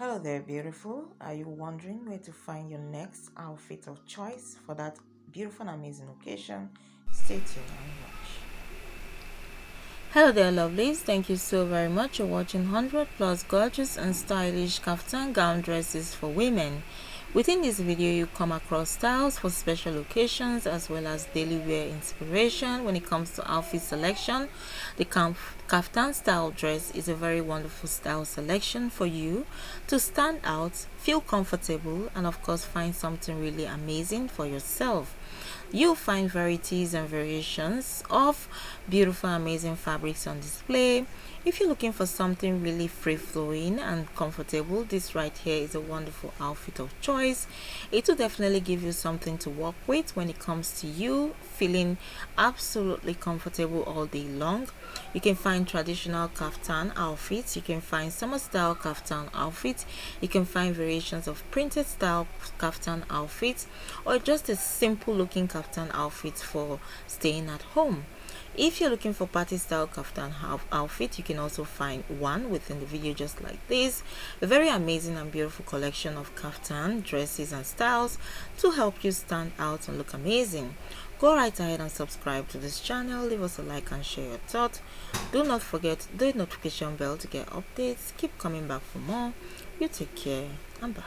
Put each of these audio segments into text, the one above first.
Hello there, beautiful. Are you wondering where to find your next outfit of choice for that beautiful and amazing occasion? Stay tuned and watch. Hello there, lovelies. Thank you so very much for watching 100 plus gorgeous and stylish kaftan gown dresses for women. Within this video, you come across styles for special occasions as well as daily wear inspiration when it comes to outfit selection. The kaftan style dress is a very wonderful style selection for you to stand out, feel comfortable, and of course find something really amazing for yourself. You'll find varieties and variations of beautiful, amazing fabrics on display. If you're looking for something really free flowing and comfortable, this right here is a wonderful outfit of choice. It will definitely give you something to work with when it comes to you feeling absolutely comfortable all day long. You can find traditional kaftan outfits, you can find summer style kaftan outfits, you can find variations of printed style kaftan outfits, or just a simple looking kaftan outfit for staying at home. If you're looking for party style kaftan outfit, you can also find one within the video just like this. A very amazing and beautiful collection of kaftan dresses and styles to help you stand out and look amazing. Go right ahead and subscribe to this channel, leave us a like and share your thoughts. Do not forget the notification bell to get updates. Keep coming back for more. You take care and bye.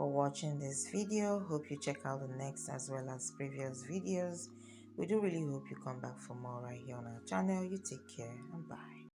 for watching this video. Hope you check out the next as well as previous videos. We do really hope you come back for more right here on our channel. You take care and bye.